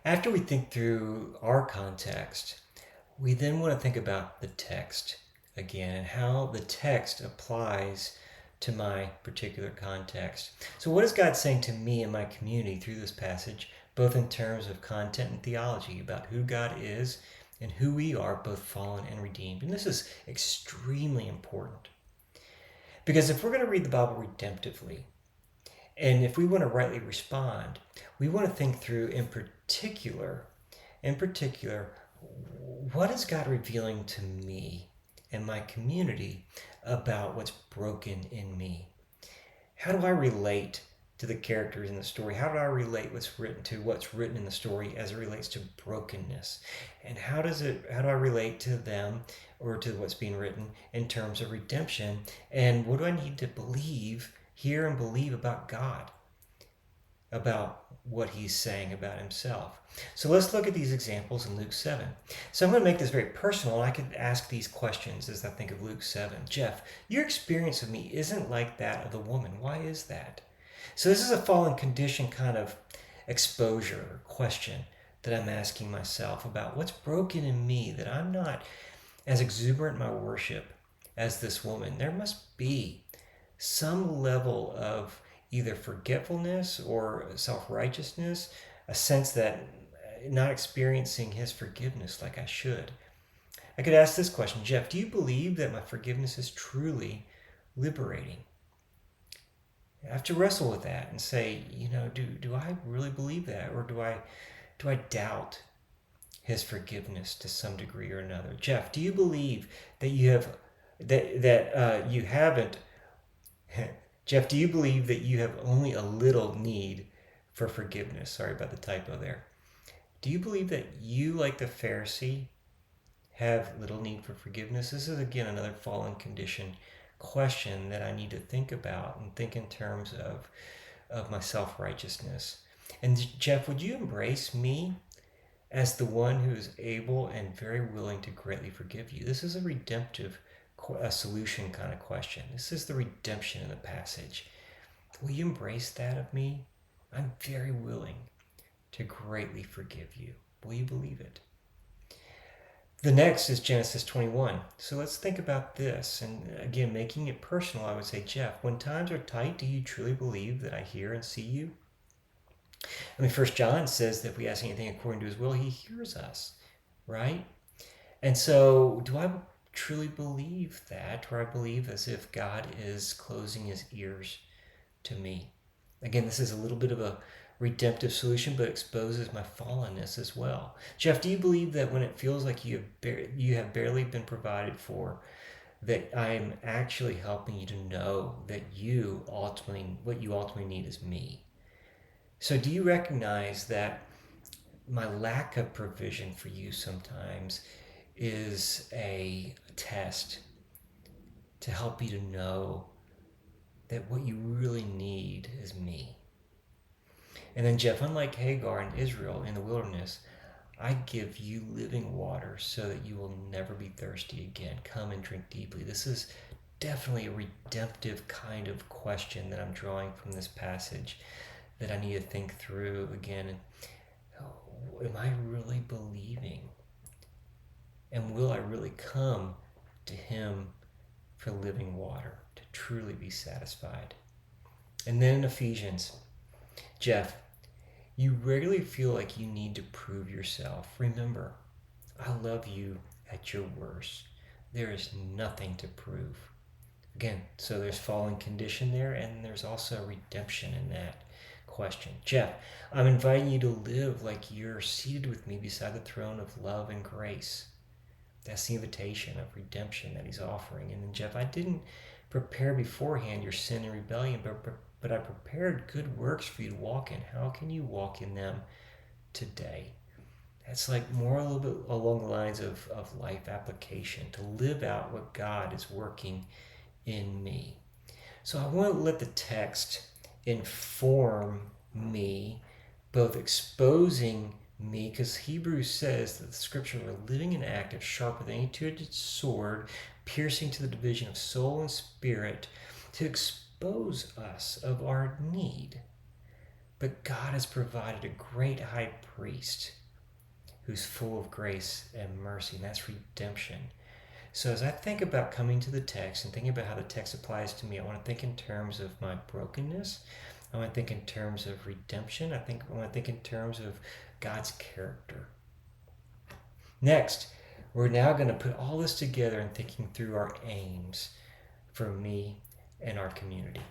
After we think through our context, we then want to think about the text again and how the text applies to my particular context. So, what is God saying to me and my community through this passage, both in terms of content and theology, about who God is and who we are, both fallen and redeemed? And this is extremely important because if we're going to read the Bible redemptively, and if we want to rightly respond, we want to think through in particular, what is God revealing to me and my community about what's broken in me? How do I relate to the characters in the story? How do I relate what's written in the story as it relates to brokenness? And how do I relate to them or to what's being written in terms of redemption? And what do I need to hear and believe about God, about what he's saying about himself? So let's look at these examples in Luke 7. So I'm going to make this very personal, and I could ask these questions as I think of Luke 7. Jeff, your experience of me isn't like that of the woman. Why is that? So this is a fallen condition kind of exposure or question that I'm asking myself about what's broken in me that I'm not as exuberant in my worship as this woman. There must be some level of either forgetfulness or self-righteousness, a sense that not experiencing his forgiveness like I should. I could ask this question, Jeff, do you believe that my forgiveness is truly liberating? I have to wrestle with that and say, do I really believe that, or do I doubt his forgiveness to some degree or another? Jeff, do you believe that you haven't? Jeff, do you believe that you have only a little need for forgiveness? Sorry about the typo there. Do you believe that you, like the Pharisee, have little need for forgiveness? This is, again, another fallen condition question that I need to think about and think in terms of my self-righteousness. And Jeff, would you embrace me as the one who is able and very willing to greatly forgive you? This is a redemptive solution kind of question. This is the redemption in the passage. Will you embrace that of me? I'm very willing to greatly forgive you. Will you believe it? The next is Genesis 21. So let's think about this. And again, making it personal, I would say, Jeff, when times are tight, do you truly believe that I hear and see you? I mean, First John says that if we ask anything according to his will, he hears us, right? And so do I truly believe that, or I believe as if God is closing his ears to me? Again, this is a little bit of a redemptive solution, but exposes my fallenness as well. Jeff, do you believe that when it feels like you have barely been provided for, that I'm actually helping you to know that what you ultimately need is me? So do you recognize that my lack of provision for you sometimes is a test to help you to know that what you really need is me? And then, Jeff, unlike Hagar and Israel in the wilderness, I give you living water so that you will never be thirsty again. Come and drink deeply. This is definitely a redemptive kind of question that I'm drawing from this passage that I need to think through again. Am I really believing? And will I really come to him for living water to truly be satisfied? And then in Ephesians, Jeff, you regularly feel like you need to prove yourself. Remember, I love you at your worst. There is nothing to prove. Again, so there's fallen condition there, and there's also redemption in that question. Jeff, I'm inviting you to live like you're seated with me beside the throne of love and grace. That's the invitation of redemption that he's offering. And then, Jeff, I didn't prepare beforehand your sin and rebellion, but I prepared good works for you to walk in. How can you walk in them today? That's like more a little bit along the lines of life application, to live out what God is working in me. So I want to let the text inform me, both exposing me, because Hebrews says that the scripture are living and active, sharper than any two-edged sword, piercing to the division of soul and spirit, to expose us of our need But God has provided a great high priest who's full of grace and mercy, and that's redemption. So as I think about coming to the text and thinking about how the text applies to me, I want to think in terms of my brokenness. I want to think in terms of redemption. I want to think in terms of God's character. Next, we're now going to put all this together and thinking through our aims for me and our community.